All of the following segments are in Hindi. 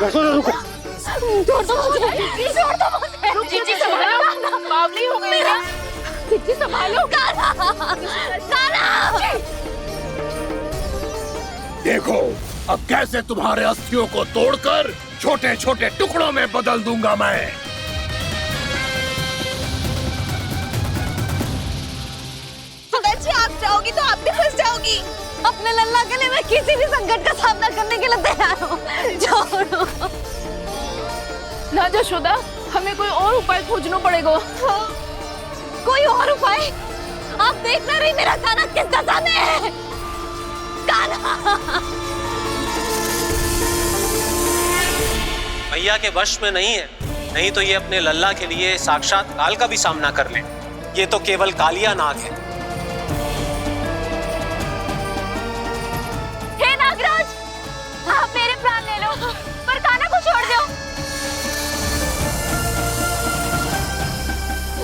यशोदा रुको। छोड़ दो मुझे, छोड़ दो मुझे। जीजी संभालो, बावली हो गई क्या? जीजी संभालो। कान्हा, कान्हा। देखो अब कैसे तुम्हारे अस्थियों को तोड़कर छोटे छोटे टुकड़ों में बदल दूंगा मैं। जी आप जाओगी तो आप भी फंस जाओगी। अपने लल्ला के लिए मैं किसी भी संकट का सामना करने के लिए तैयार हूँ। छोड़ो ना यशोदा, हमें कोई और उपाय खोजना पड़ेगा। कोई और उपाय? आप देख ना रही मेरा कान्हा किस दशा में है। कान्हा मैया के वश में नहीं है, नहीं तो ये अपने लल्ला के लिए साक्षात काल का भी सामना कर ले। ये तो केवल कालिया नाग है। हे नागराज, आप मेरे प्राण ले लो पर कान्हा को छोड़ दो।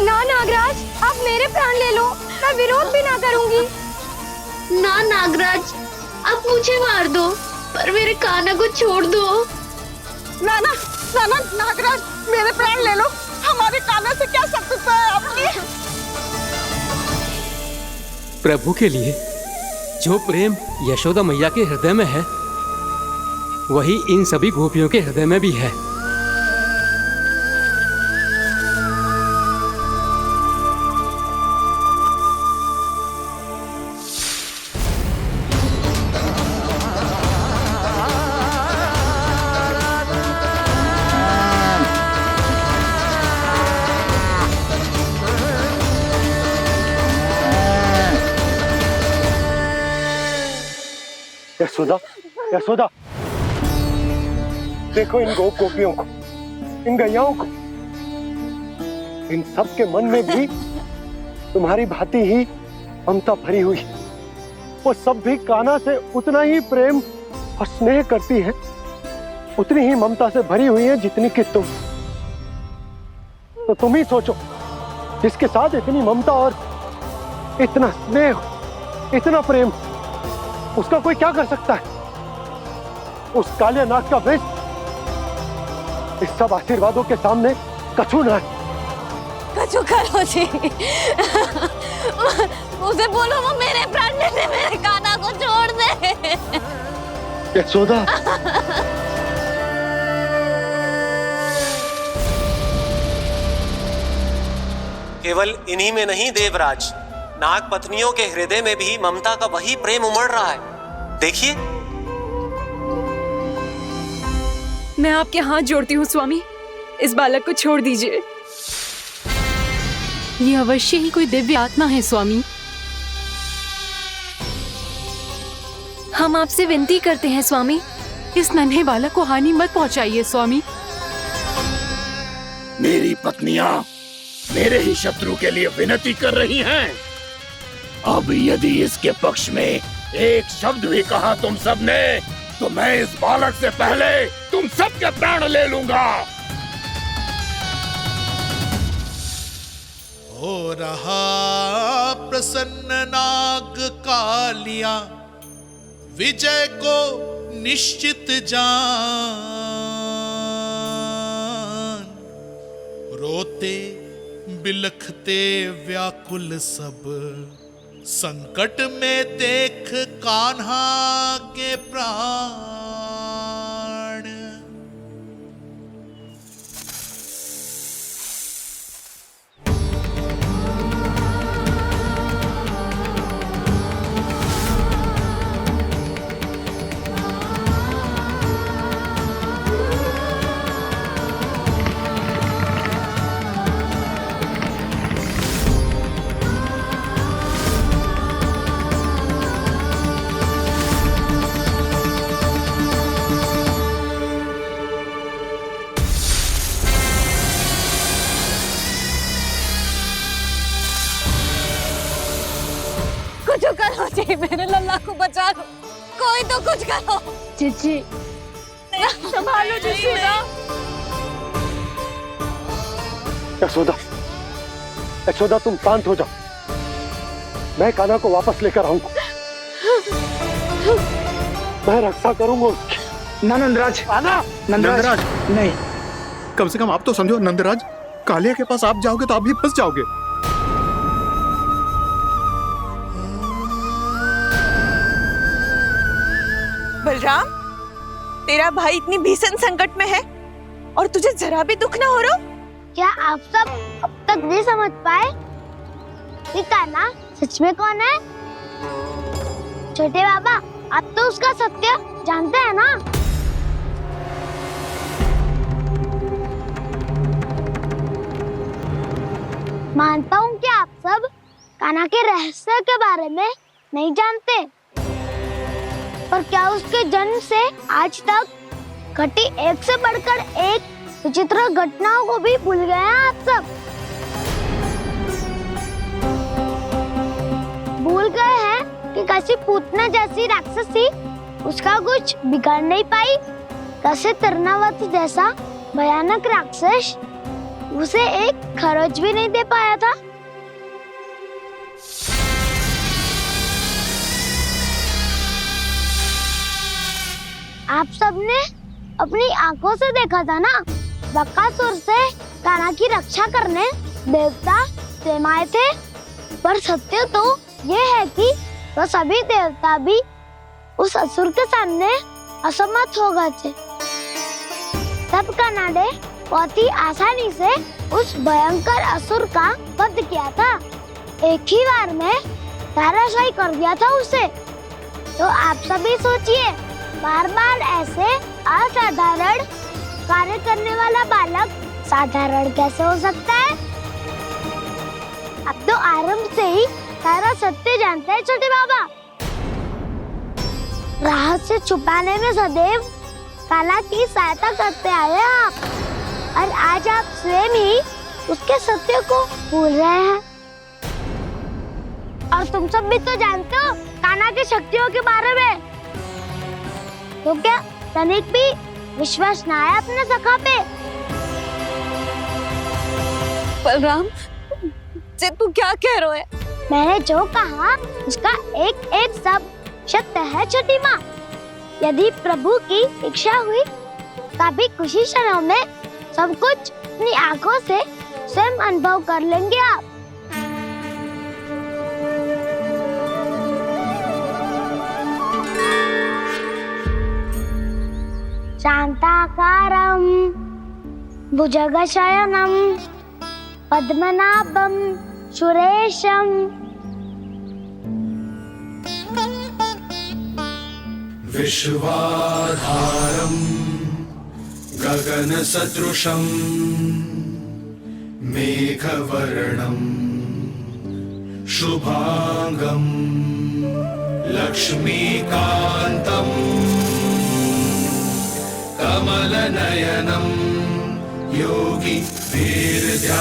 ना नागराज, आप मेरे प्राण ले लो, मैं विरोध भी ना करूंगी। ना नागराज, आप मुझे मार दो पर मेरे कान्हा को छोड़ दो। ना ना ना ना नागराज, मेरे प्राण ले लो, हमारे कान्हा से क्या शत्रुता है आपकी? प्रभु के लिए जो प्रेम यशोदा मैया के हृदय में है, वही इन सभी गोपियों के हृदय में भी है। यशोदा, यशोदा, देखो इन गोपियों को, इन गैयाओं को, इन सब के मन में भी तुम्हारी भांति ही ममता भरी हुई है। वो सब भी कान्हा से उतना ही प्रेम और स्नेह करती है, उतनी ही ममता से भरी हुई है जितनी कि तुम। तो तुम ही सोचो, जिसके साथ इतनी ममता और इतना स्नेह, इतना प्रेम, उसका कोई क्या कर सकता है? उस कालिया नाग का वेश इस सब आशीर्वादों के सामने कछु ना है। कछु करो जी। उसे बोलो वो मेरे प्राण ले ले, मेरे कान्हा को छोड़ दे। यशोदा, केवल इन्हीं में नहीं देवराज, नाग पत्नियों के हृदय में भी ममता का वही प्रेम उमड़ रहा है। देखिए। मैं आपके हाथ जोड़ती हूँ स्वामी, इस बालक को छोड़ दीजिए। ये अवश्य ही कोई दिव्य आत्मा है स्वामी। हम आपसे विनती करते हैं स्वामी, इस नन्हे बालक को हानि मत पहुंचाइए स्वामी। मेरी पत्नियां मेरे ही शत्रु के लिए विनती कर रही हैं। अब यदि इसके पक्ष में एक शब्द भी कहा तुम सबने, तो मैं इस बालक से पहले तुम सबके प्राण ले लूंगा। हो रहा प्रसन्न नाग कालिया, विजय को निश्चित जान। रोते बिलखते व्याकुल सब, संकट में देख कान्हा के प्राण। कुछ करो जी, मेरे लल्ला को बचा लो, कोई तो कुछ करो। जीजी, संभालो यशोदा। यशोदा, यशोदा तुम शांत हो जाओ, मैं कान्हा को वापस लेकर आऊंगा। मैं रक्षा करूंगा उसकी। नंदराज, कान्हा। नंदराज नहीं। कम से कम आप तो समझो नंदराज, कालिया के पास आप जाओगे तो आप भी फंस जाओगे। बलराम, तेरा भाई इतनी भीषण संकट में है और तुझे जरा भी दुख ना हो रहा? क्या आप सब अब तक नहीं समझ पाए कि कान्हा सच में कौन है? छोटे बाबा, आप तो उसका सत्य जानते हैं ना? मानता हूँ कि आप सब कान्हा के रहस्य के बारे में नहीं जानते, पर क्या उसके जन्म से आज तक घटी एक से बढ़कर एक विचित्र घटनाओं को भी भूल गए हैं आप सब? भूल गए हैं कि कैसी पूतना जैसी राक्षसी उसका कुछ बिगाड़ नहीं पाई, कैसे तरनावत जैसा भयानक राक्षस उसे एक खरोच भी नहीं दे पाया था। आप सबने अपनी आंखों से देखा था ना, बकासुर से कान्हा की रक्षा करने देवता स्वयं आए थे, पर सत्य तो ये है कि वो सभी देवता भी उस असुर के सामने असमर्थ हो गए थे। तब कान्हा ने बहुत ही आसानी से उस भयंकर असुर का वध किया था, एक ही बार में धराशायी कर दिया था उसे। तो आप सभी सोचिए, बार बार ऐसे असाधारण कार्य करने वाला बालक साधारण कैसे हो सकता है? अब तो आरंभ से ही सारा सत्य जानते हैं छोटे बाबा। रहस्य छुपाने में सदैव कान्हा की सहायता करते आए आप, और आज आप स्वयं ही उसके सत्य को भूल रहे हैं। और तुम सब भी तो जानते हो कान्हा की शक्तियों के बारे में, तो क्या तनिक भी विश्वास ना है अपने सखा पे? बलराम, जे तू क्या कह रहा है? मैंने जो कहा उसका एक एक शब्द सत्य है छोटी माँ। यदि प्रभु की इच्छा हुई तभी कुछ ही क्षणों में सब कुछ अपनी आंखों से स्वयं अनुभव कर लेंगे आप। शांताकारं भुजगशयनं पद्मनाभं सुरेशं विश्वाधारं गगनसदृशं मेघवर्णं शुभांगं लक्ष्मीकान्तं कमलनयनं योगी वीरध्यानगम्यं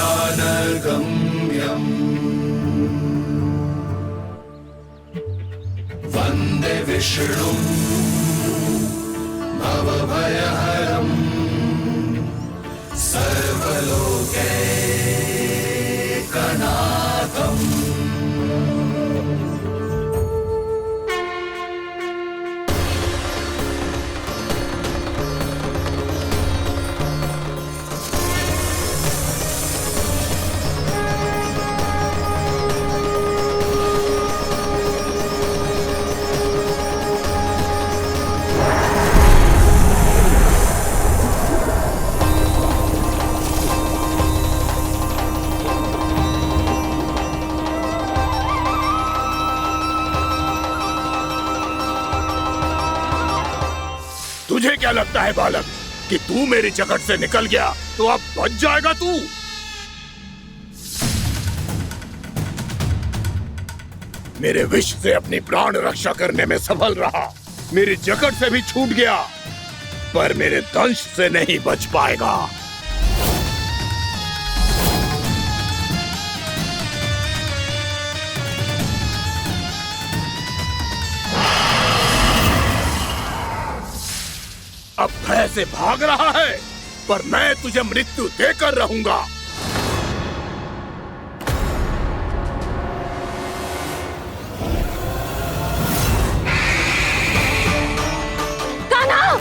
वन्दे विष्णुं भवभयहरं सर्वलोकैकनाथम्। तुझे क्या लगता है बालक कि तू मेरी जकड़ से निकल गया तो अब बच जाएगा तू? मेरे विष से अपनी प्राण रक्षा करने में सफल रहा, मेरी जकड़ से भी छूट गया, पर मेरे दंश से नहीं बच पाएगा। अब भय से भाग रहा है, पर मैं तुझे मृत्यु देकर रहूंगा। कान्हा!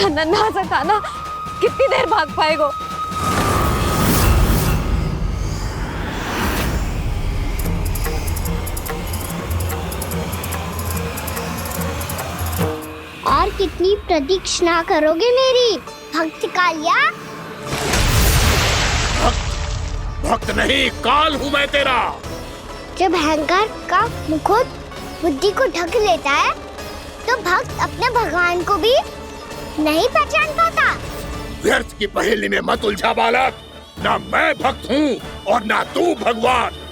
मेरा नन्हा सा कान्हा कितनी देर भाग पाएगा? और कितनी प्रतीक्षा करोगे मेरी भक्त कालिया? भक्त नहीं, काल हूँ मैं तेरा। जब अहंकार का मुकुट बुद्धि को ढक लेता है तो भक्त अपने भगवान को भी नहीं पहचान पाता। व्यर्थ की पहेली में मत उलझा बालक। ना मैं भक्त हूँ और ना तू भगवान।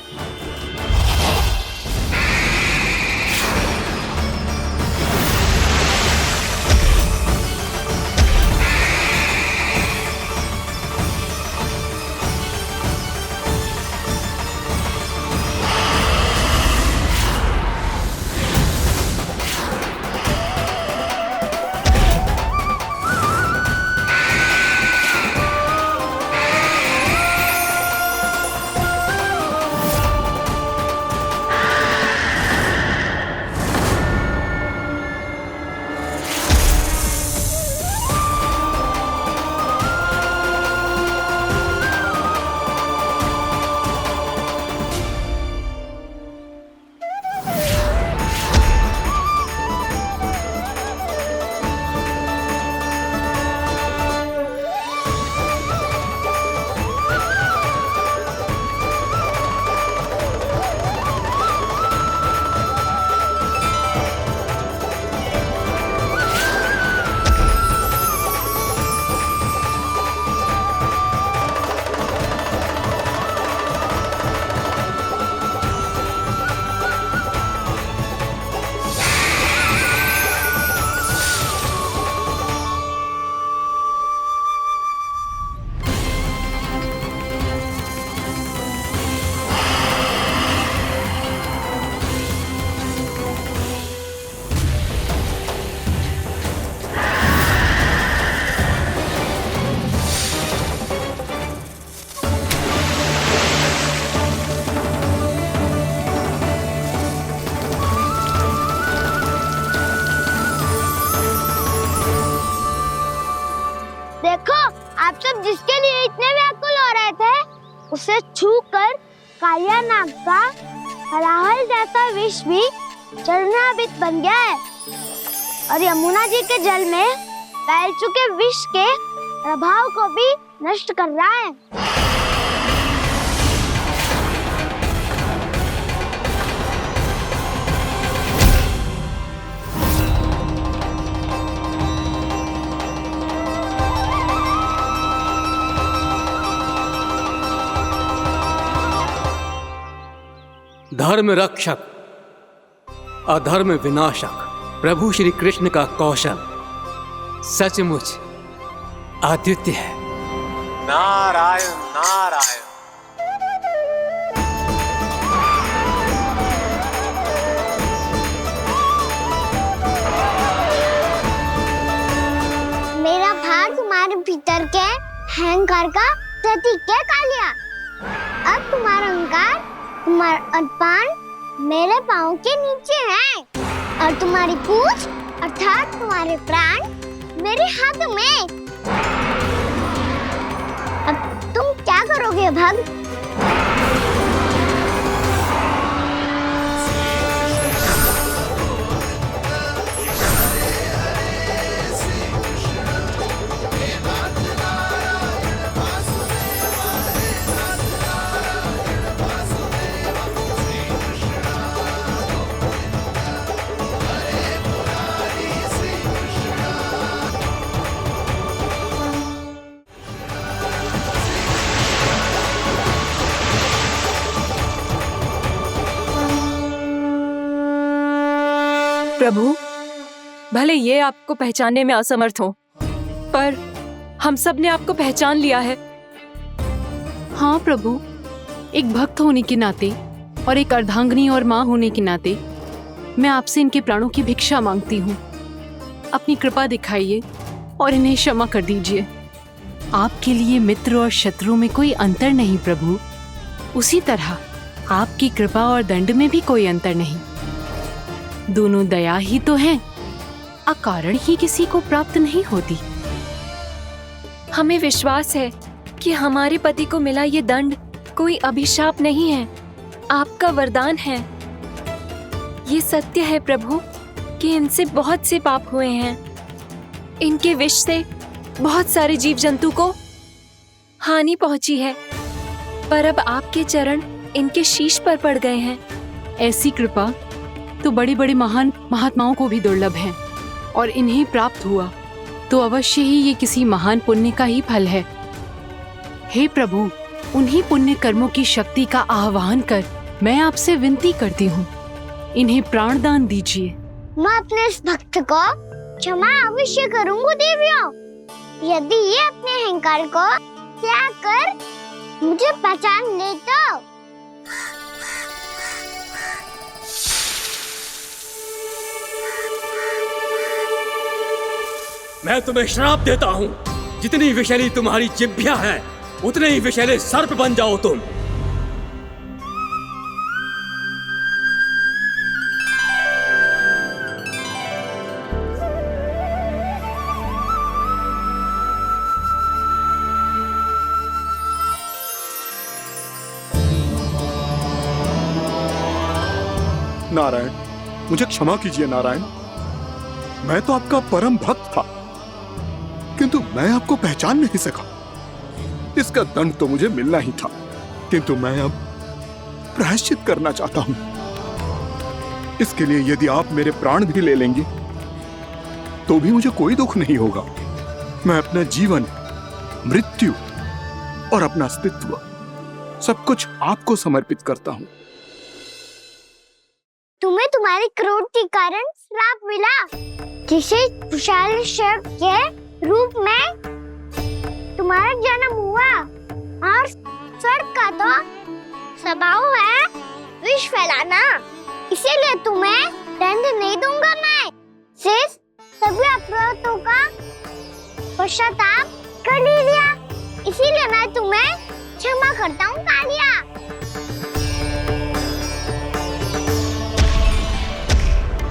जिसके लिए इतने व्याकुल हो रहे थे उसे छूकर कालिया नाग का हलाहल जैसा विष भी चरणामृत बन गया है और यमुना जी के जल में फैल चुके विष के प्रभाव को भी नष्ट कर रहा है। धर्म रक्षक अधर्म विनाशक प्रभु श्री कृष्ण का कौशल सचमुच अद्वितीय है। नारायण नारायण। मेरा भार तुम्हारे भीतर के अहंकार का प्रतीक है कालिया। अब तुम्हारा अहंकार तुम्हारा अर्पण मेरे पाँव के नीचे है और तुम्हारी पूंछ अर्थात तुम्हारे प्राण मेरे हाथ में। अब तुम क्या करोगे भक्त? प्रभु, भले ये आपको पहचानने में असमर्थ हो, पर हम सब ने आपको पहचान लिया है। हाँ प्रभु, एक भक्त होने के नाते और एक अर्धांगिनी और माँ होने के नाते मैं आपसे इनके प्राणों की भिक्षा मांगती हूँ। अपनी कृपा दिखाइए और इन्हें क्षमा कर दीजिए। आपके लिए मित्र और शत्रु में कोई अंतर नहीं प्रभु। उसी तरह आपकी कृपा और दंड में भी कोई अंतर नहीं। दोनों दया ही तो हैं, अकारण ही किसी को प्राप्त नहीं होती। हमें विश्वास है कि हमारे पति को मिला ये दंड कोई अभिशाप नहीं है, आपका वरदान है। ये सत्य है प्रभु कि इनसे बहुत से पाप हुए हैं। इनके विष से बहुत सारे जीव जंतु को हानि पहुंची है, पर अब आपके चरण इनके शीश पर पड़ गए हैं। ऐसी कृपा तो बड़े बड़े महान महात्माओं को भी दुर्लभ है, और इन्हें प्राप्त हुआ तो अवश्य ही ये किसी महान पुण्य का ही फल है। हे प्रभु, उन्हीं पुण्य कर्मों की शक्ति का आह्वान कर मैं आपसे विनती करती हूँ, इन्हें प्राणदान दीजिए। मैं अपने इस भक्त को क्षमा अवश्य करूंगी देवियों, यदि ये अपने अहंकार को त्याग कर मुझे पहचान ले तो। मैं तुम्हें श्राप देता हूँ, जितनी विषैली तुम्हारी जिह्वा है उतने ही विषैले सर्प बन जाओ तुम। नारायण, मुझे क्षमा कीजिए नारायण। मैं तो आपका परम भक्त था, किंतु मैं आपको पहचान नहीं सका। इसका दंड तो मुझे मिलना ही था, किंतु मैं अब प्रायश्चित करना चाहता हूं। इसके लिए यदि आप मेरे प्राण भी ले लेंगे तो भी मुझे कोई दुख नहीं होगा। मैं अपना जीवन, मृत्यु और अपना अस्तित्व सब कुछ आपको समर्पित करता हूं। तुम्हें तुम्हारे क्रोध के कारण श्राप मिला, जिसे विशाल सर्प के रूप में तुम्हारा जन्म हुआ, और सर्प का तो स्वभाव है विष फैलाना। इसीलिए तुम्हें दंड नहीं दूंगा मैं, सिर्फ सभी अपराधों का पश्चाताप कर लिया। इसीलिए मैं तुम्हें क्षमा करता हूँ कालिया।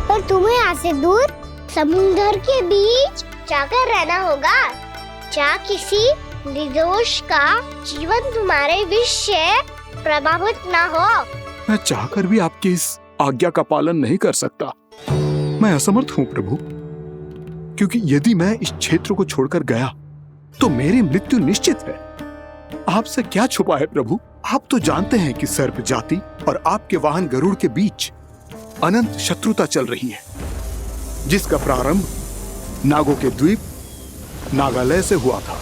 पर तुम्हें यहाँ से दूर समुद्र के बीच जाकर रहना होगा, जहाँ किसी निर्दोष का जीवन तुम्हारे विष से प्रभावित ना हो। मैं चाहकर भी आपकी इस आज्ञा का पालन नहीं कर सकता। मैं असमर्थ हूँ प्रभु, क्योंकि यदि मैं इस क्षेत्र को छोड़कर गया तो मेरी मृत्यु निश्चित है। आपसे क्या छुपा है प्रभु? आप तो जानते हैं कि सर्प जाति और आपके वाहन गरुड़ के बीच अनंत शत्रुता चल रही है, जिसका प्रारंभ नागों के द्वीप नागालय से हुआ था।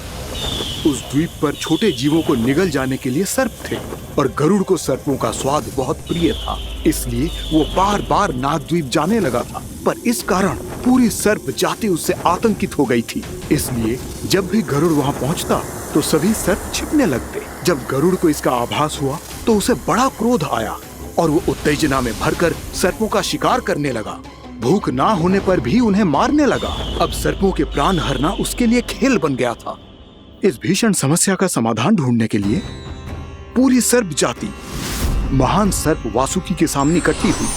उस द्वीप पर छोटे जीवों को निगल जाने के लिए सर्प थे, और गरुड़ को सर्पों का स्वाद बहुत प्रिय था, इसलिए वो बार बार नागद्वीप जाने लगा था। पर इस कारण पूरी सर्प जाति उससे आतंकित हो गई थी। इसलिए जब भी गरुड़ वहां पहुंचता तो सभी सर्प छिपने लगते। जब गरुड़ को इसका आभास हुआ तो उसे बड़ा क्रोध आया, और वो उत्तेजना में भरकर सर्पों का शिकार करने लगा। भूख ना होने पर भी उन्हें मारने लगा। अब सर्पों के प्राण हरना उसके लिए खेल बन गया था। इस भीषण समस्या का समाधान ढूंढने के लिए पूरी सर्प जाति महान सर्प वासुकी के सामने इकट्ठी हुई।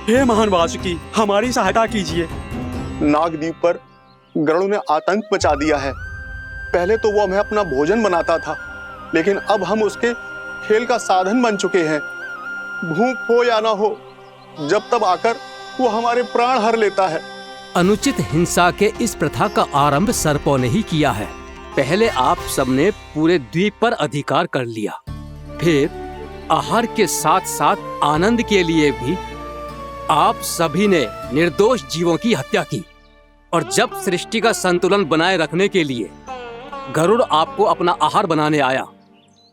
हे महान वासुकी, हमारी सहायता कीजिए। नागद्वीप पर गरुड़ ने आतंक मचा दिया है। पहले तो वो हमें अपना भोजन बनाता था, लेकिन अब हम उसके खेल का साधन बन चुके हैं। भूख हो या ना हो, जब तब आकर वो हमारे प्राण हर लेता है। अनुचित हिंसा के इस प्रथा का आरंभ सर्पों ने ही किया है। पहले आप सबने पूरे द्वीप पर अधिकार कर लिया, फिर आहार के साथ साथ आनंद के लिए भी आप सभी ने निर्दोष जीवों की हत्या की। और जब सृष्टि का संतुलन बनाए रखने के लिए गरुड़ आपको अपना आहार बनाने आया,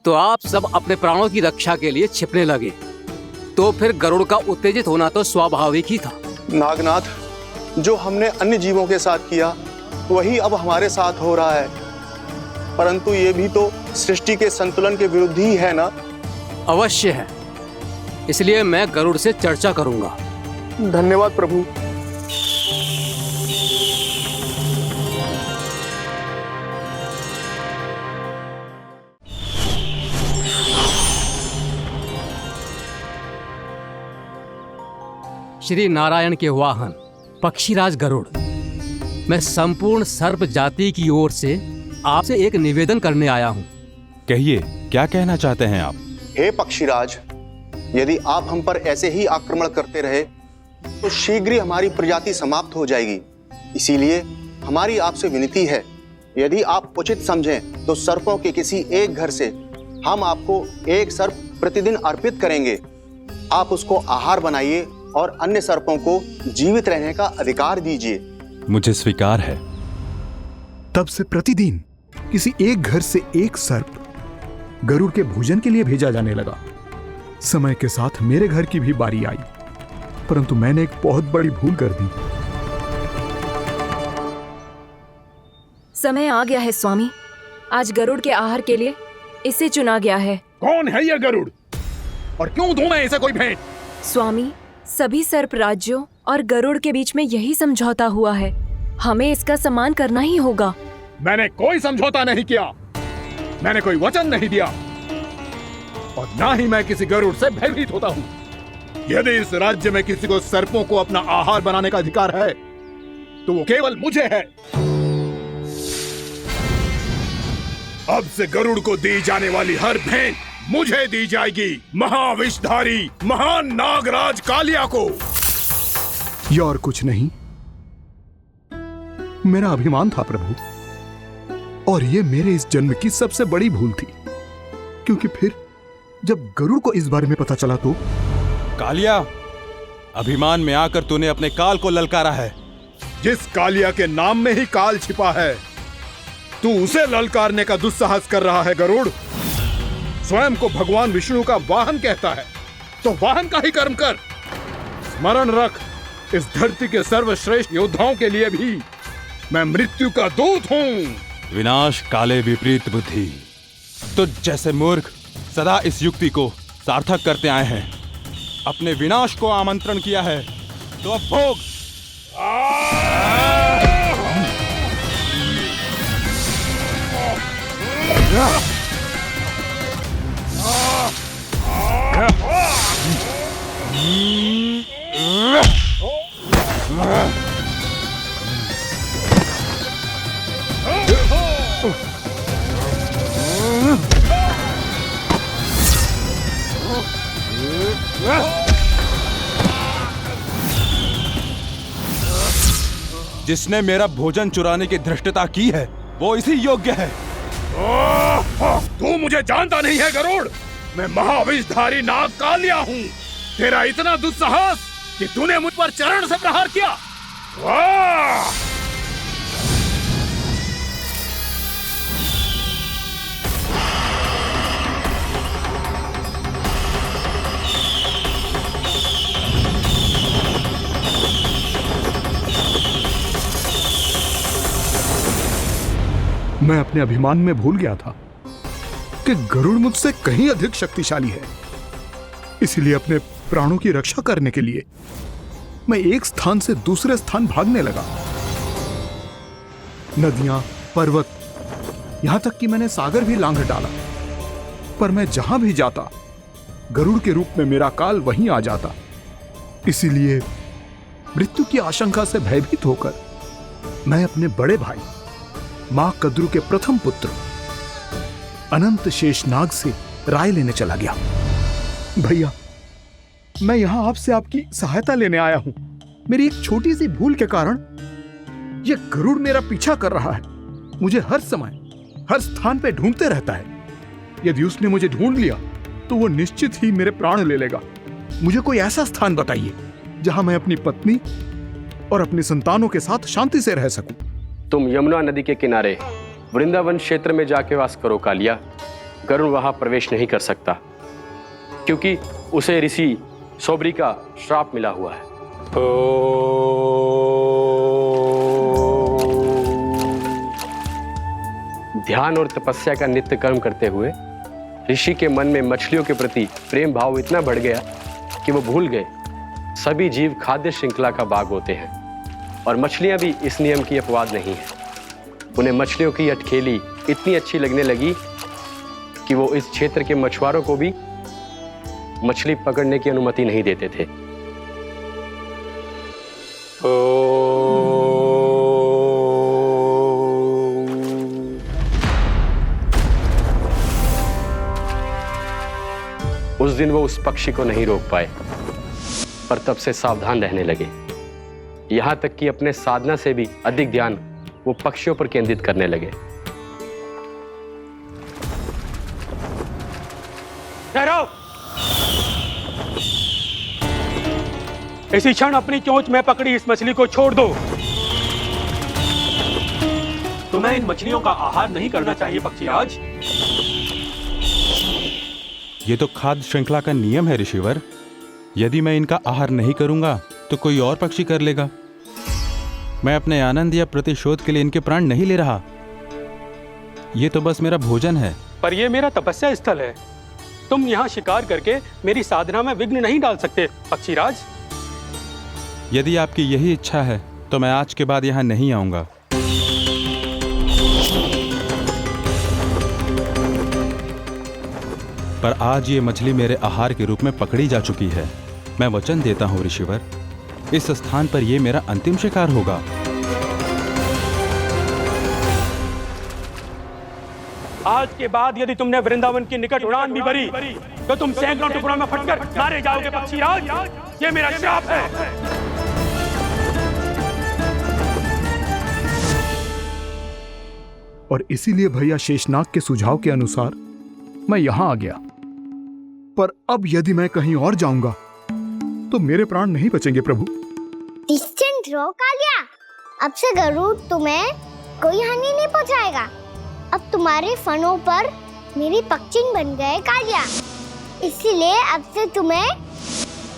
तो आप सब अपने प्राणों की रक्षा के लिए छिपने लगे। तो फिर गरुड़ का उत्तेजित होना तो स्वाभाविक ही था। नागनाथ, जो हमने अन्य जीवों के साथ किया वही अब हमारे साथ हो रहा है, परंतु ये भी तो सृष्टि के संतुलन के विरुद्ध ही है ना? अवश्य है, इसलिए मैं गरुड़ से चर्चा करूंगा। धन्यवाद प्रभु। श्री नारायण के वाहन पक्षीराज गरुड़ मैं संपूर्ण सर्प जाति की ओर से आपसे एक निवेदन करने आया हूँ। कहिए, क्या कहना चाहते हैं आप? हे पक्षीराज, यदि आप हम पर ऐसे ही आक्रमण करते रहे तो शीघ्र ही हमारी प्रजाति समाप्त हो जाएगी। इसीलिए हमारी आपसे विनती है, यदि आप उचित समझें तो सर्पों के किसी एक घर से हम आपको एक सर्प प्रतिदिन अर्पित करेंगे। आप उसको आहार बनाइए और अन्य सर्पों को जीवित रहने का अधिकार दीजिए। मुझे स्वीकार है। तब से प्रतिदिन किसी एक घर से एक सर्प गरुड़ के भोजन के लिए भेजा जाने लगा। समय के साथ मेरे घर की भी बारी आई, परंतु मैंने एक बहुत बड़ी भूल कर दी। समय आ गया है स्वामी, आज गरुड़ के आहार के लिए इसे चुना गया है। कौन है यह गरुड़ और क्यों दूं मैं इसे कोई भेंट? स्वामी, सभी सर्प राज्यों और गरुड़ के बीच में यही समझौता हुआ है, हमें इसका सम्मान करना ही होगा। मैंने कोई समझौता नहीं किया, मैंने कोई वचन नहीं दिया और ना ही मैं किसी गरुड़ से भयभीत होता हूँ। यदि इस राज्य में किसी को सर्पों को अपना आहार बनाने का अधिकार है तो वो केवल मुझे है। अब से गरुड़ को दी जाने वाली हर भेंट मुझे दी जाएगी, महाविषधारी महान नागराज कालिया को। यह और कुछ नहीं, मेरा अभिमान था प्रभु, और यह मेरे इस जन्म की सबसे बड़ी भूल थी, क्योंकि फिर जब गरुड़ को इस बारे में पता चला तो। कालिया, अभिमान में आकर तूने अपने काल को ललकारा है। जिस कालिया के नाम में ही काल छिपा है, तू उसे ललकारने का दुस्साहस कर रहा है गरुड़। स्वयं को भगवान विष्णु का वाहन कहता है तो वाहन का ही कर्म कर। स्मरण रख, इस धरती के सर्वश्रेष्ठ योद्धाओं के लिए भी मैं मृत्यु का दूत हूँ। विनाश काले विपरीत बुद्धि। तो जैसे मूर्ख सदा इस युक्ति को सार्थक करते आए हैं, अपने विनाश को आमंत्रण किया है तो अब भोग। जिसने मेरा भोजन चुराने की धृष्टता की है वो इसी योग्य है। तू मुझे जानता नहीं है गरुड़, मैं महाविषधारी नाग कालिया हूँ। तेरा इतना दुस्साहस कि तूने मुझ पर चरण से प्रहार किया। वाह! मैं अपने अभिमान में भूल गया था कि गरुड़ मुझसे कहीं अधिक शक्तिशाली है। इसलिए अपने प्राणों की रक्षा करने के लिए मैं एक स्थान से दूसरे स्थान भागने लगा। नदियां, पर्वत, यहां तक कि मैंने सागर भी लांघ डाला, पर मैं जहां भी जाता गरुड़ के रूप में मेरा काल वहीं आ जाता। इसीलिए मृत्यु की आशंका से भयभीत होकर मैं अपने बड़े भाई मां कद्रू के प्रथम पुत्र अनंत शेषनाग से राय लेने चला गया। भैया, मैं यहां आपसे आपकी सहायता लेने आया हूं। मेरी एक छोटी सी भूल के कारण यह गरुड़ मेरा पीछा कर रहा है। मुझे हर समय हर स्थान पे ढूंढते रहता है। यदि उसने मुझे ढूंढ लिया तो वो निश्चित ही मेरे प्राण ले लेगा। मुझे कोई ऐसा स्थान बताइए जहां मैं अपनी पत्नी और अपनी संतानों के साथ शांति से रह सकूं। तुम यमुना नदी के किनारे वृंदावन क्षेत्र में जाके वास करो कालिया। गरुड़ वहां प्रवेश नहीं कर सकता क्योंकि उसे ऋषि सोबरी का श्राप मिला हुआ है। ध्यान और तपस्या का नित्य कर्म करते हुए ऋषि के मन में मछलियों के प्रति प्रेम भाव इतना बढ़ गया कि वो भूल गए सभी जीव खाद्य श्रृंखला का भाग होते हैं और मछलियां भी इस नियम की अपवाद नहीं है। उन्हें मछलियों की अटखेली इतनी अच्छी लगने लगी कि वो इस क्षेत्र के मछुआरों को भी मछली पकड़ने की अनुमति नहीं देते थे। दिन वो उस पक्षी को नहीं रोक पाए, पर तब से सावधान रहने लगे। यहां तक कि अपने साधना से भी अधिक ध्यान वो पक्षियों पर केंद्रित करने लगे। ठहरो! इसी क्षण अपनी चोंच में पकड़ी इस मछली को छोड़ दो। तुम्हें इन मछलियों का आहार नहीं करना चाहिए पक्षीराज। ये तो खाद्य श्रृंखला का नियम है ऋषिवर। यदि मैं इनका आहार नहीं करूंगा तो कोई और पक्षी कर लेगा। मैं अपने आनंद या प्रतिशोध के लिए इनके प्राण नहीं ले रहा। ये तो बस मेरा भोजन है। पर यह मेरा तपस्या स्थल है। तुम यहाँ शिकार करके मेरी साधना में विघ्न नहीं डाल सकते पक्षीराज। यदि आपकी यही इच्छा है तो मैं आज के बाद यहाँ नहीं आऊंगा। पर आज ये मछली मेरे आहार के रूप में पकड़ी जा चुकी है। मैं वचन देता हूँ ऋषिवर, इस स्थान पर ये मेरा अंतिम शिकार होगा। आज के बाद यदि तुमने वृंदावन की निकट उड़ान भी भरी तो तुम सैकड़ों टुकड़ों में फटकर मारे जाओगे पक्षीराज। ये मेरा श्राप है। और इसीलिए भैया शेषनाग के सुझाव के अनुसार मैं यहां आ गया। पर अब यदि मैं कहीं और जाऊंगा तो मेरे प्राण नहीं बचेंगे प्रभु। डिस्टेंट रहो कालिया। अब से गरुड़ तुम्हें कोई हानि नहीं पहुंचाएगा। अब तुम्हारे फनों पर मेरी पक्षिंग बन गए कालिया, इसीलिए अब से तुम्हें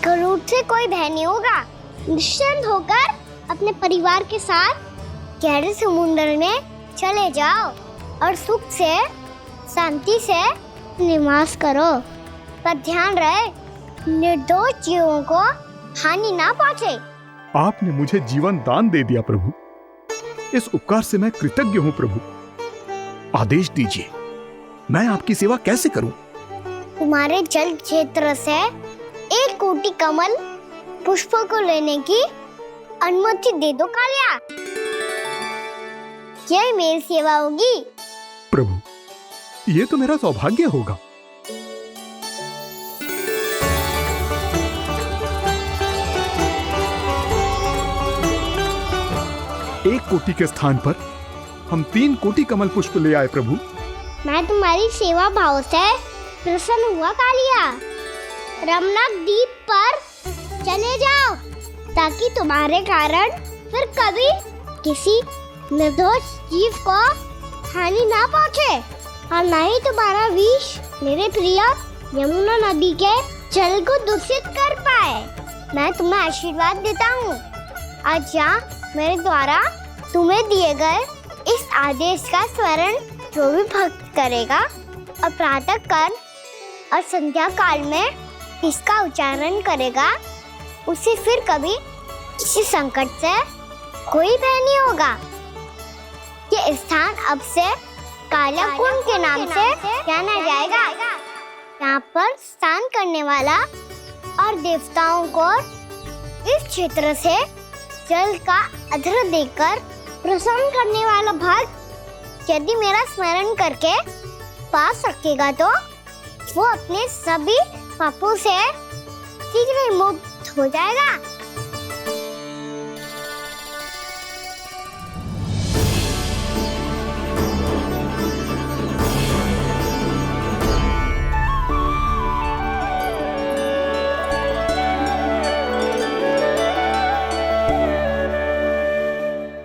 गरुड़ से कोई भय नहीं होगा। निश्चिंत होकर अपने परिवार के साथ गहरे समुद्र में चले जाओ और सुख से शांति से निवास करो। पर ध्यान रहे निर्दोष जीवों को हानि ना पहुंचे। आपने मुझे जीवन दान दे दिया प्रभु। इस उपकार से मैं कृतज्ञ हूँ प्रभु। आदेश दीजिए, मैं आपकी सेवा कैसे करूं? तुम्हारे जल क्षेत्र से 1 कोटि कमल पुष्पों को लेने की अनुमति दे दो कालिया। यह मेरी सेवा होगी। प्रभु, ये तो मेरा सौभाग्य होगा। एक कोटि के स्थान पर हम 3 कोटि कमल पुष्प ले आए प्रभु। मैं तुम्हारी सेवा भाव से प्रसन्न हुआ कालिया। रमनाक द्वीप पर चले जाओ ताकि तुम्हारे कारण फिर कभी किसी निर्दोष जीव को हानि ना पहुंचे और न ही तुम्हारा विष मेरे प्रिय यमुना नदी के जल को दूषित कर पाए। मैं तुम्हें आशीर्वाद देता हूँ। आज यहाँ मेरे द्वारा तुम्हें दिए गए इस आदेश का स्मरण जो भी भक्त करेगा और प्रातः काल और संध्या काल में इसका उच्चारण करेगा, उसे फिर कभी किसी संकट से कोई भय नहीं होगा। ये स्थान अब से काला कुंड के नाम से जाना जाएगा। यहाँ पर स्नान करने वाला और देवताओं को इस क्षेत्र से जल का अर्घ्य देकर प्रसन्न करने वाला भक्त यदि मेरा स्मरण करके पास रखेगा तो वो अपने सभी पापों से शीघ्र ही मुक्त हो जाएगा।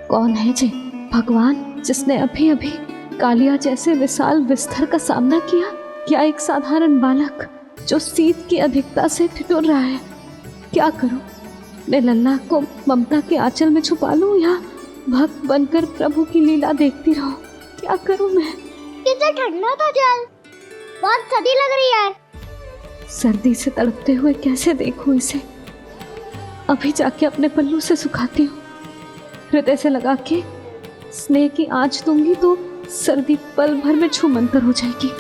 कौन है जी भगवान जिसने अभी अभी कालिया जैसे विशाल विस्तर का सामना किया? क्या एक साधारण बालक जो शीत की अधिकता से ठिठुर रहा है? क्या करूं? मैं लल्ला को ममता के आंचल में छुपा लूं या भक्त बनकर प्रभु की लीला देखती रहूं? क्या करूं मैं? कितना ठंडा था जल, बहुत सर्दी लग रही है। सर्दी से तड़पते हुए कैसे देखूं इसे? अभी जाके अपने पल्लू से सुखाती हूँ। हृदय से लगा के स्नेह की आंच दूंगी तो सर्दी पल भर में छूमंतर हो जाएगी।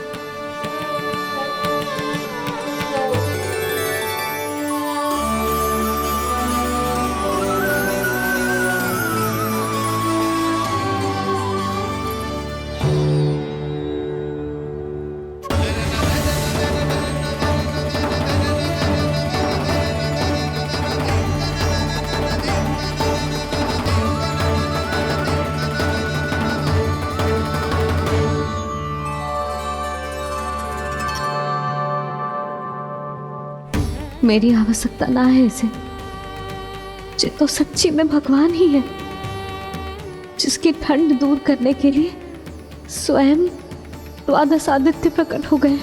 मेरी आवश्यकता ना है इसे। ये तो सच्ची में भगवान ही है, जिसकी ठंड दूर करने के लिए स्वयं द्वादश आदित्य प्रकट हो गए।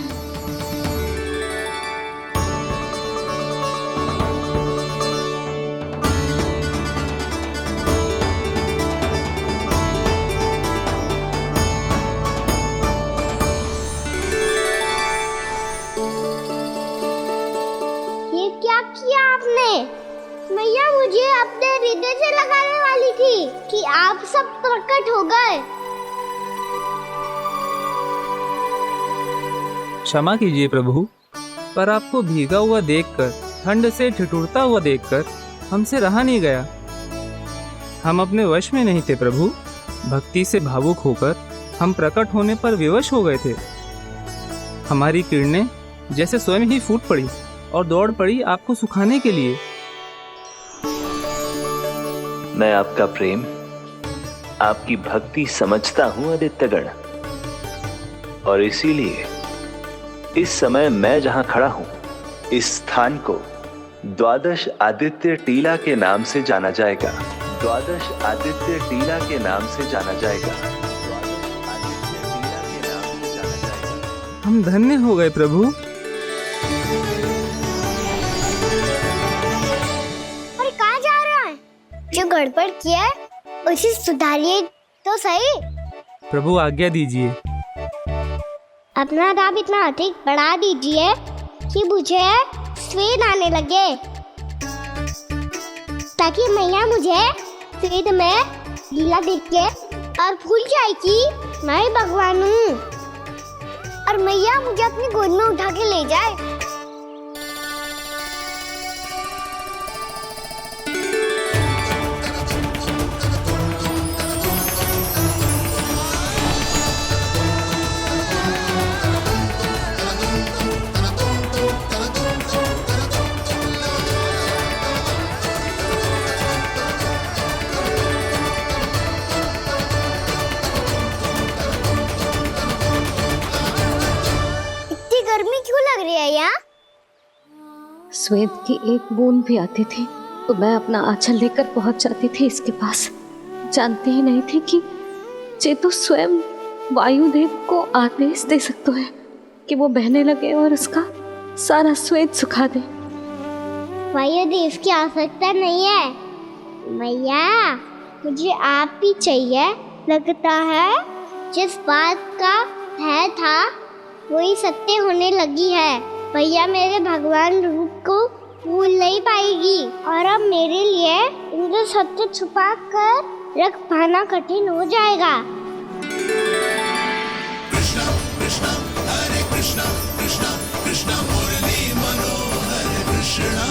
ये क्या किया आपने? मैया मुझे अपने हृदय से लगाने वाली थी कि आप सब प्रकट हो गए। क्षमा कीजिए प्रभु, पर आपको भीगा हुआ देखकर, ठंड से ठिठुरता हुआ देखकर हमसे रहा नहीं गया। हम अपने वश में नहीं थे प्रभु। भक्ति से भावुक होकर हम प्रकट होने पर विवश हो गए थे। हमारी किरणें जैसे स्वयं ही फूट पड़ी और दौड़ पड़ी आपको सुखाने के लिए। मैं आपका प्रेम, आपकी भक्ति समझता हूं आदित्यगण, और इसीलिए इस समय मैं जहां खड़ा हूं, इस स्थान को द्वादश आदित्य टीला के नाम से जाना जाएगा। द्वादश आदित्य टीला के नाम से जाना जाएगा। हम धन्य हो गए प्रभु। अरे कहाँ जा रहा है? जो गड़बड़ किया है उसे सुधारिए तो सही। प्रभु आज्ञा दीजिए। अपना दाब इतना अधिक बढ़ा दीजिए कि मुझे स्वेद आने लगे, ताकि मैया मुझे स्वेद में लीला देख के और भूल जाए कि मैं भगवान हूँ, और मैया मुझे अपनी गोद में उठा के ले जाए। गर्मी क्यों लग रही है यहाँ? स्वेद की एक बूंद भी आती थी तो मैं अपना आंचल लेकर पहुंच जाती थी इसके पास। जानती ही नहीं थी कि ये तो स्वयं वायुदेव को आदेश दे सकते हैं कि वो बहने लगे और उसका सारा स्वेद सुखा दे। वायुदेव की आवश्यकता नहीं है मैया, मुझे आप ही चाहिए। लगता है जिस बात का भय था वही सत्य होने लगी है। भैया मेरे भगवान रूप को भूल नहीं पाएगी, और अब मेरे लिए इनका सत्य छुपा कर रख पाना कठिन हो जाएगा। कृष्णा कृष्णा हरे कृष्णा कृष्णा कृष्णा मुरली मनोहर कृष्णा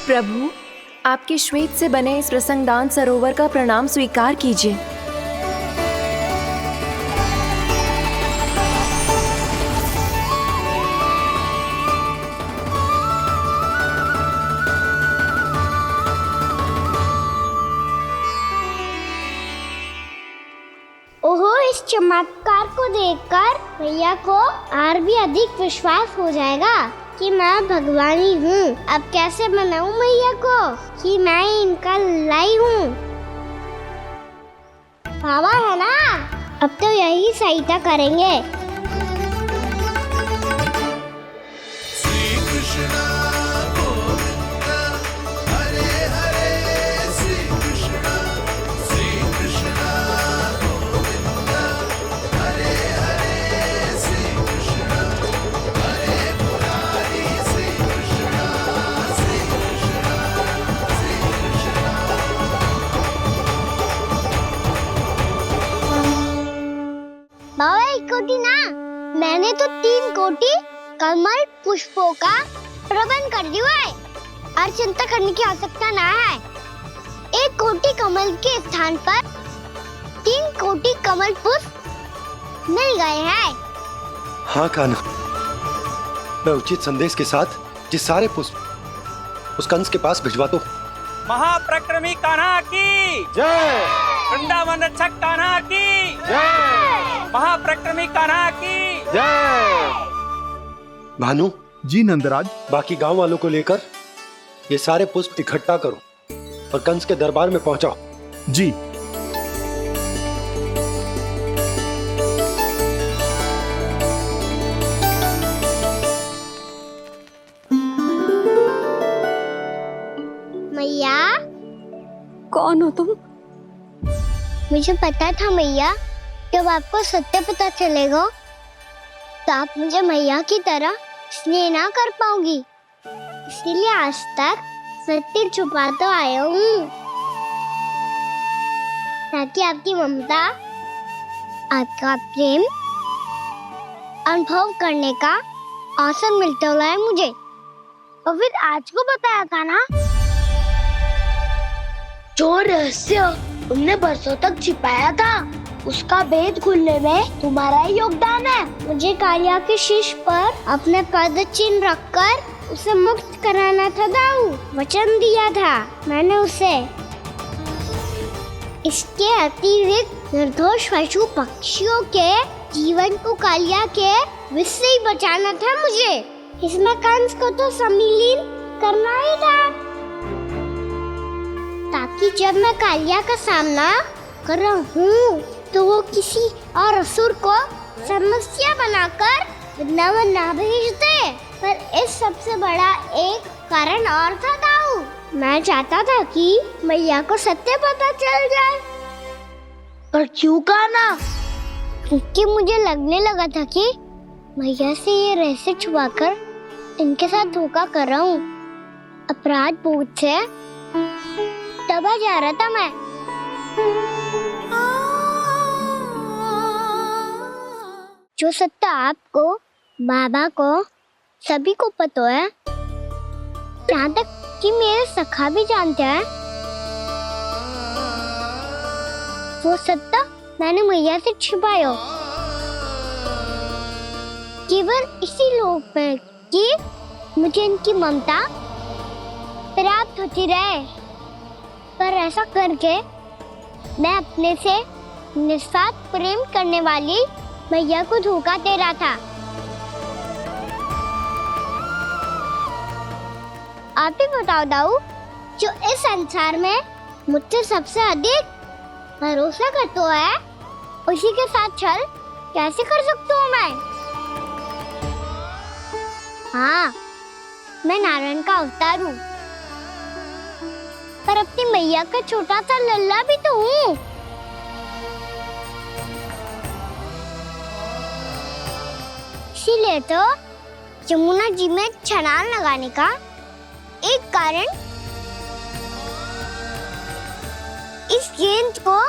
प्रभु, आपके श्वेत से बने इस प्रसंगदान सरोवर का प्रणाम स्वीकार कीजिए। ओहो, इस चमत्कार को देखकर भैया को और भी अधिक विश्वास हो जाएगा कि मैं भगवानी हूँ। अब कैसे मनाऊं मैया को कि मैं इनका लाई हूँ? बाबा है ना, अब तो यही सहायता करेंगे। श्री कृष्णा गोविंदा हरे हरे श्री कृष्णा गोविंदा हरे हरे श्री कृष्णा हरे मुरारी श्री कृष्णा श्री कृष्णा श्री कृष्णा। बाबा एक कोटि ना, मैंने तो 3 कोटि कमल पुष्पों का प्रबंध कर दिया है और चिंता करने की आवश्यकता ना है। 1 कोटि कमल के स्थान पर 3 कोटि कमल पुष्प मिल गए हैं। हाँ कान्हा, मैं उचित संदेश के साथ ये सारे पुष्प उस कंस के पास भिजवाता हूँ। महाप्रक्रमी कान्हा की जय। वृंदावन रक्षक कान्हा की जय। महाप्रक्रमी कान्हा की जय। भानु जी नंदराज, बाकी गांव वालों को लेकर ये सारे पुष्प इकट्ठा करो और कंस के दरबार में पहुंचाओ। जी। मैया, कौन हो तुम? मुझे पता था मैया, जब आपको सत्य पता चलेगा तो आप मुझे मैया की तरह स्नेह ना कर पाओगी, इसीलिए आज तक सत्य छुपाता आया हूँ, ताकि आपकी ममता, आपका प्रेम अनुभव करने का अवसर मिलता है मुझे। और फिर आज को बताया था ना, जो रहस्य तुमने बरसों तक छिपाया था, उसका भेद खुलने में तुम्हारा ही योगदान है। मुझे कालिया के शीश पर अपने पद चिन्ह रखकर उसे मुक्त कराना था दाऊ, वचन दिया था मैंने उसे। इसके अतिरिक्त निर्दोष पशु पक्षियों के जीवन को कालिया के विष से ही बचाना था मुझे। इसमें कंस को तो सम्मिलित करना ही था, ताकि जब मैं कालिया का सामना कर रहा हूँ तो वो किसी और असुर को समस्या बनाकर वृंदावन ना भेज दे। पर इस सबसे बड़ा एक कारण और था दाऊ, मैं चाहता था कि मैया को सत्य पता चल जाए। पर क्यों कहा ना? क्योंकि मुझे लगने लगा था कि मैया से ये रहस्य छुपाकर इनके साथ धोखा कर रहा हूँ। अपराध बोध से दबा जा रहा था मैं। जो सत्य आपको, बाबा को, सभी को पता है, यहाँ तक कि मेरे सखा भी जानते हैं, वो सत्य मैंने मैया से छिपाया केवल इसी लोक में कि मुझे इनकी ममता प्राप्त होती रहे। पर ऐसा करके मैं अपने से निस्वार्थ प्रेम करने वाली मैया को धोखा दे रहा था। आप ही बताओ दाऊ, जो इस संसार में मुझसे सबसे अधिक भरोसा करता है, उसी के साथ छल कैसे कर सकता हूँ मैं? हाँ, मैं नारायण का अवतार हूँ, पर अपनी मैया का छोटा सा लल्ला भी तो हूँ। इसीलिए तो यमुना जी में छलांग लगाने का एक कारण इस गेंद को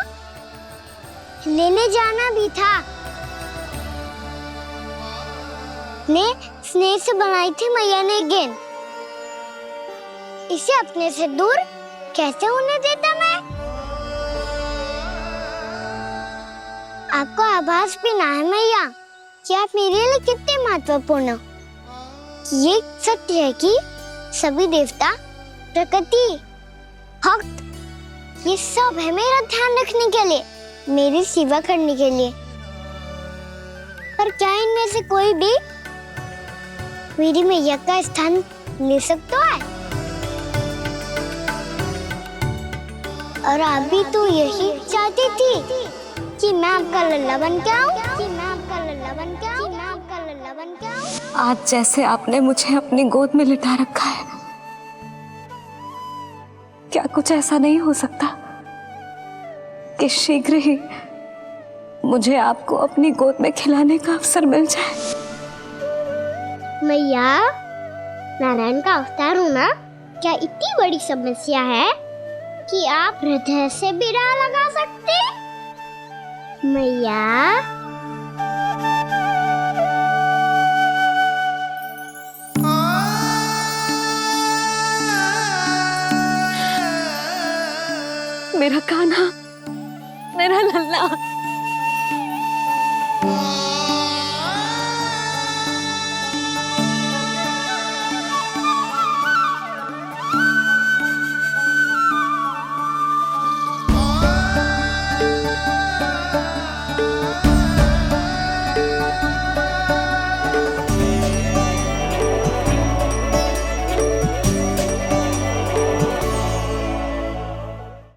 लेने जाना भी था। स्नेह से बनाई थी मैया ने गेंद, इसे अपने से दूर कैसे होने देता मैं? आपको आभास भी ना है मैया कि आप मेरे लिए कितने महत्वपूर्ण हो। ये सत्य है कि सभी देवता, प्रकृति, भक्त, ये सब है मेरा ध्यान रखने के लिए, मेरी सेवा करने के लिए। पर क्या इनमें से कोई भी मेरी मैया का स्थान ले सकता है? और आप भी तो यही चाहती थी कि मैं आपका लल्ला बन के आऊं, आज जैसे आपने मुझे अपनी गोद में लिटा रखा है, क्या कुछ ऐसा नहीं हो सकता कि शीघ्र ही मुझे आपको अपनी गोद में खिलाने का अवसर मिल जाए? मैया, नारायण का अवतार होना क्या इतनी बड़ी समस्या है कि आप हृदय से भी राह लगा सकते? मैया, मेरा कान्हा, मेरा लल्ला।